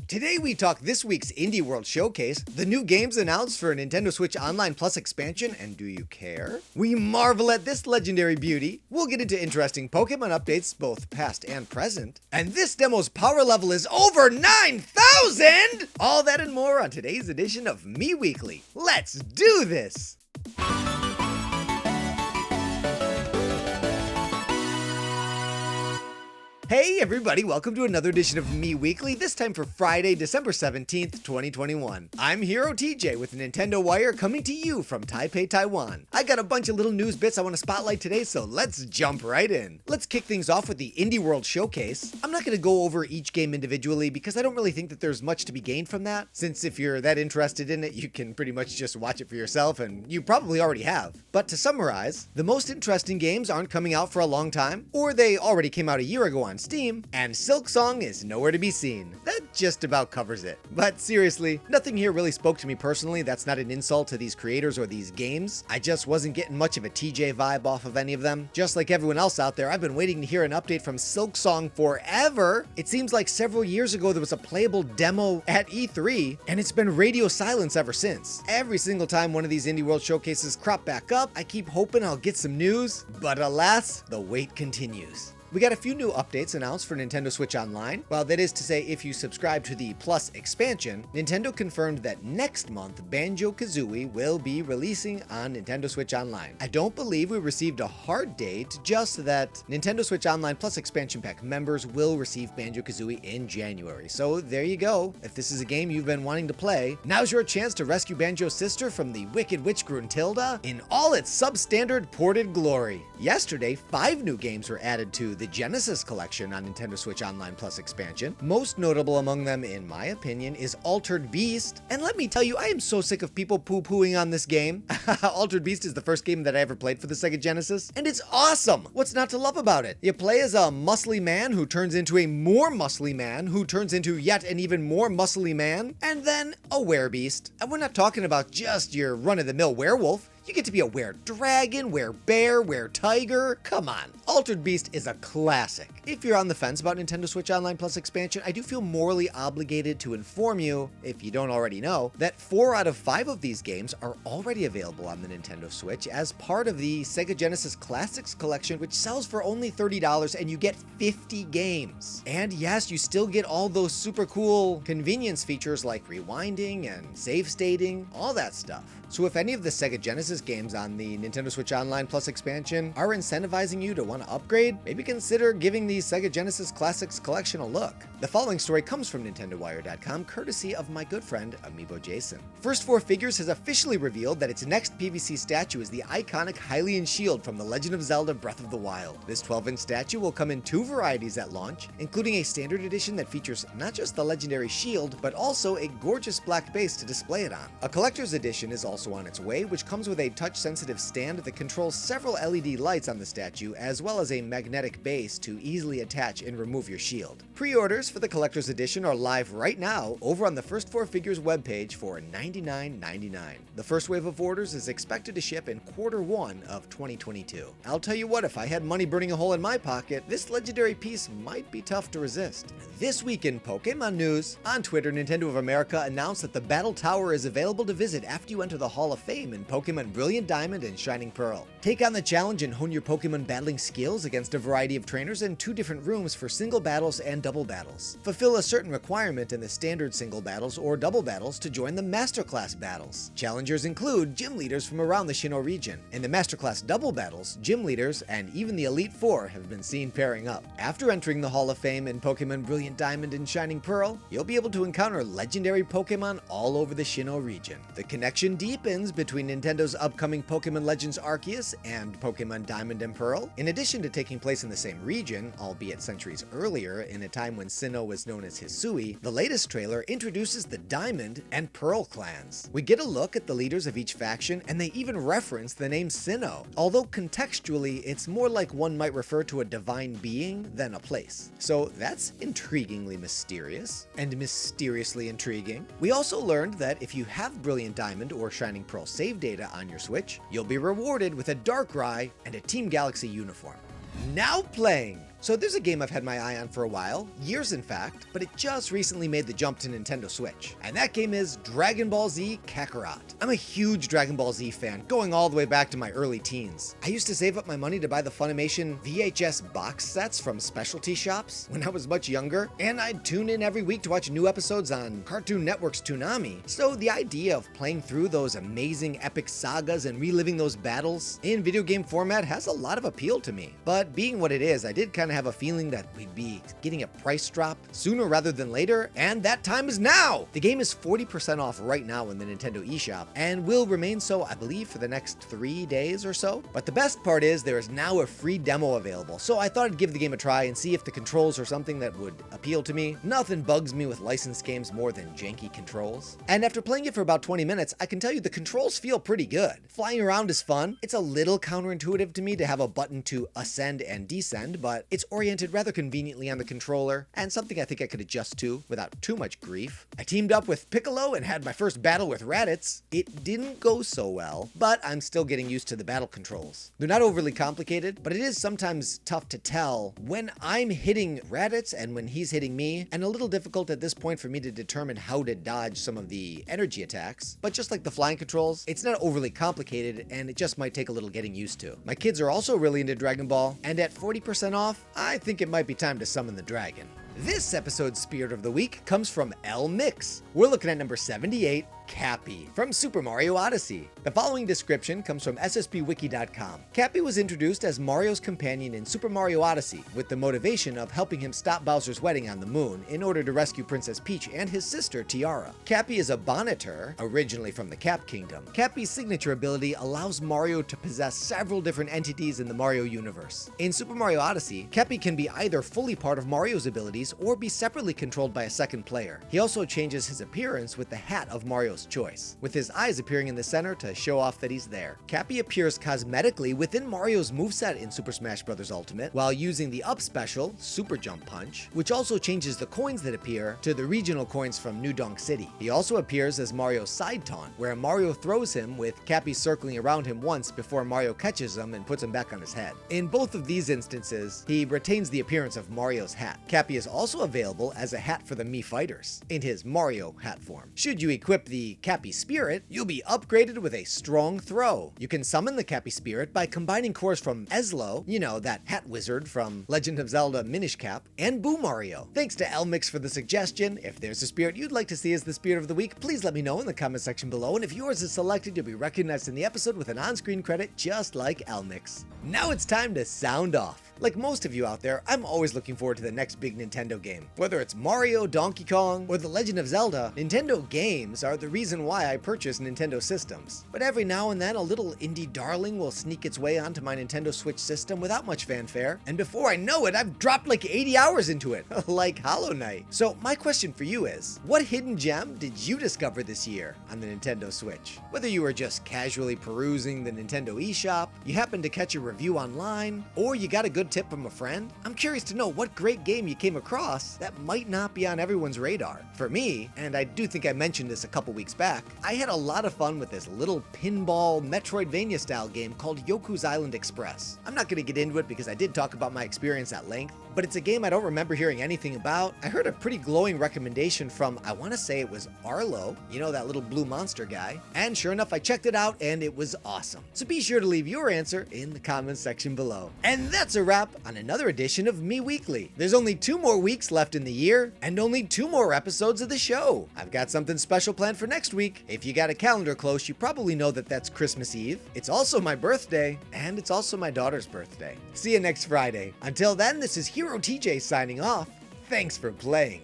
Today we talk this week's Indie World Showcase, the new games announced for Nintendo Switch Online Plus expansion, and do you care? We marvel at this legendary beauty, we'll get into interesting Pokémon updates, both past and present, and this demo's power level is over 9,000! All that and more on today's edition of Mii Weekly. Let's do this! Hey everybody, welcome to another edition of Mii Weekly, this time for Friday, December 17th, 2021. I'm Hero TJ with Nintendo Wire coming to you from Taipei, Taiwan. I got a bunch of little news bits I want to spotlight today, so let's jump right in. Let's kick things off with the Indie World Showcase. I'm not going to go over each game individually because I don't really think that there's much to be gained from that, since if you're that interested in it, you can pretty much just watch it for yourself, and you probably already have. But to summarize, the most interesting games aren't coming out for a long time, or they already came out a year ago on Steam, and Silksong is nowhere to be seen. That just about covers it. But seriously, nothing here really spoke to me personally. That's not an insult to these creators or these games. I just wasn't getting much of a TJ vibe off of any of them. Just like everyone else out there, I've been waiting to hear an update from Silksong forever. It seems like several years ago there was a playable demo at E3, and it's been radio silence ever since. Every single time one of these Indie World Showcases crop back up, I keep hoping I'll get some news, but alas, the wait continues. We got a few new updates announced for Nintendo Switch Online. Well, that is to say, if you subscribe to the Plus expansion, Nintendo confirmed that next month, Banjo-Kazooie will be releasing on Nintendo Switch Online. I don't believe we received a hard date, just that Nintendo Switch Online Plus expansion pack members will receive Banjo-Kazooie in January. So there you go. If this is a game you've been wanting to play, now's your chance to rescue Banjo's sister from the Wicked Witch Gruntilda in all its substandard ported glory. Yesterday, 5 new games were added to the Genesis collection on Nintendo Switch Online Plus expansion. Most notable among them, in my opinion, is Altered Beast. And let me tell you, I am so sick of people poo-pooing on this game. Altered Beast is the first game that I ever played for the Sega Genesis, and it's awesome! What's not to love about it? You play as a muscly man who turns into a more muscly man who turns into yet an even more muscly man, and then a werebeast. And we're not talking about just your run-of-the-mill werewolf. You get to be a were-dragon, were-bear, were-tiger. Come on. Altered Beast is a classic. If you're on the fence about Nintendo Switch Online Plus expansion, I do feel morally obligated to inform you, if you don't already know, that 4 out of 5 of these games are already available on the Nintendo Switch as part of the Sega Genesis Classics collection, which sells for only $30 and you get 50 games. And yes, you still get all those super cool convenience features like rewinding and save stating, all that stuff. So if any of the Sega Genesis games on the Nintendo Switch Online Plus expansion are incentivizing you to want to upgrade, maybe consider giving the Sega Genesis Classics collection a look. The following story comes from NintendoWire.com, courtesy of my good friend Amiibo Jason. First 4 Figures has officially revealed that its next PVC statue is the iconic Hylian shield from The Legend of Zelda Breath of the Wild. This 12-inch statue will come in 2 varieties at launch, including a standard edition that features not just the legendary shield, but also a gorgeous black base to display it on. A collector's edition is also on its way, which comes with a touch-sensitive stand that controls several LED lights on the statue, as well as a magnetic base to easily attach and remove your shield. Pre-orders for the collector's edition are live right now over on the First 4 Figures webpage for $99.99. The first wave of orders is expected to ship in Q1 of 2022. I'll tell you what, if I had money burning a hole in my pocket, this legendary piece might be tough to resist. This week in Pokémon news, on Twitter, Nintendo of America announced that the Battle Tower is available to visit after you enter the Hall of Fame in Pokémon Brilliant Diamond and Shining Pearl. Take on the challenge and hone your Pokémon battling skills against a variety of trainers in 2 different rooms for single battles and double battles. Fulfill a certain requirement in the standard single battles or double battles to join the Masterclass battles. Challengers include gym leaders from around the Sinnoh region. In the Masterclass double battles, gym leaders and even the Elite Four have been seen pairing up. After entering the Hall of Fame in Pokémon Brilliant Diamond and Shining Pearl, you'll be able to encounter legendary Pokémon all over the Sinnoh region. The connection deepens between Nintendo's upcoming Pokémon Legends Arceus and Pokémon Diamond and Pearl. In addition to taking place in the same region, albeit centuries earlier, in a time when Sinnoh was known as Hisui, the latest trailer introduces the Diamond and Pearl clans. We get a look at the leaders of each faction, and they even reference the name Sinnoh, although contextually it's more like one might refer to a divine being than a place. So that's intriguingly mysterious, and mysteriously intriguing. We also learned that if you have Brilliant Diamond or Shining Pearl save data on your Switch, you'll be rewarded with a Darkrai and a Team Galaxy uniform. Now playing! So there's a game I've had my eye on for a while, years in fact, but it just recently made the jump to Nintendo Switch. And that game is Dragon Ball Z Kakarot. I'm a huge Dragon Ball Z fan, going all the way back to my early teens. I used to save up my money to buy the Funimation VHS box sets from specialty shops when I was much younger, and I'd tune in every week to watch new episodes on Cartoon Network's Toonami. So the idea of playing through those amazing epic sagas and reliving those battles in video game format has a lot of appeal to me. But being what it is, I did kind of have a feeling that we'd be getting a price drop sooner rather than later, and that time is now! The game is 40% off right now in the Nintendo eShop, and will remain so, I believe, for the next 3 days or so. But the best part is there is now a free demo available, so I thought I'd give the game a try and see if the controls are something that would appeal to me. Nothing bugs me with licensed games more than janky controls. And after playing it for about 20 minutes, I can tell you the controls feel pretty good. Flying around is fun. It's a little counterintuitive to me to have a button to ascend and descend, but it's oriented rather conveniently on the controller, and something I think I could adjust to without too much grief. I teamed up with Piccolo and had my first battle with Raditz. It didn't go so well, but I'm still getting used to the battle controls. They're not overly complicated, but it is sometimes tough to tell when I'm hitting Raditz and when he's hitting me, and a little difficult at this point for me to determine how to dodge some of the energy attacks. But just like the flying controls, it's not overly complicated, and it just might take a little getting used to. My kids are also really into Dragon Ball, and at 40% off, I think it might be time to summon the dragon. This episode's Spirit of the Week comes from L Mix. We're looking at number 78, Cappy, from Super Mario Odyssey. The following description comes from SSBWiki.com. Cappy was introduced as Mario's companion in Super Mario Odyssey, with the motivation of helping him stop Bowser's wedding on the moon in order to rescue Princess Peach and his sister Tiara. Cappy is a Bonneter, originally from the Cap Kingdom. Cappy's signature ability allows Mario to possess several different entities in the Mario universe. In Super Mario Odyssey, Cappy can be either fully part of Mario's abilities or be separately controlled by a second player. He also changes his appearance with the hat of Mario's choice, with his eyes appearing in the center to show off that he's there. Cappy appears cosmetically within Mario's moveset in Super Smash Bros. Ultimate, while using the up special, Super Jump Punch, which also changes the coins that appear to the regional coins from New Donk City. He also appears as Mario's side taunt, where Mario throws him with Cappy circling around him once before Mario catches him and puts him back on his head. In both of these instances, he retains the appearance of Mario's hat. Cappy is also available as a hat for the Mii fighters, in his Mario hat form. Should you equip the Cappy Spirit, you'll be upgraded with a strong throw. You can summon the Cappy Spirit by combining cores from Eslo, you know, that hat wizard from Legend of Zelda Minish Cap, and Boo Mario. Thanks to Elmix for the suggestion. If there's a spirit you'd like to see as the Spirit of the Week, please let me know in the comment section below, and if yours is selected, you'll be recognized in the episode with an on-screen credit just like Elmix. Now it's time to sound off. Like most of you out there, I'm always looking forward to the next big Nintendo game. Whether it's Mario, Donkey Kong, or The Legend of Zelda, Nintendo games are the reason why I purchase Nintendo systems. But every now and then, a little indie darling will sneak its way onto my Nintendo Switch system without much fanfare, and before I know it, I've dropped like 80 hours into it, like Hollow Knight. So my question for you is, what hidden gem did you discover this year on the Nintendo Switch? Whether you were just casually perusing the Nintendo eShop, you happened to catch a review online, or you got a good tip from a friend, I'm curious to know what great game you came across that might not be on everyone's radar. For me, and I do think I mentioned this a couple weeks back, I had a lot of fun with this little pinball Metroidvania style game called Yoku's Island Express. I'm not going to get into it because I did talk about my experience at length, but it's a game I don't remember hearing anything about. I heard a pretty glowing recommendation from, I want to say it was Arlo, you know, that little blue monster guy, and sure enough I checked it out and it was awesome. So be sure to leave your answer in the comments section below. And that's a wrap on another edition of Mii Weekly. There's only 2 more weeks left in the year, and only 2 more episodes of the show. I've got something special planned for next week. If you got a calendar close, you probably know that that's Christmas Eve. It's also my birthday, and it's also my daughter's birthday. See you next Friday. Until then, this is Hero TJ signing off. Thanks for playing.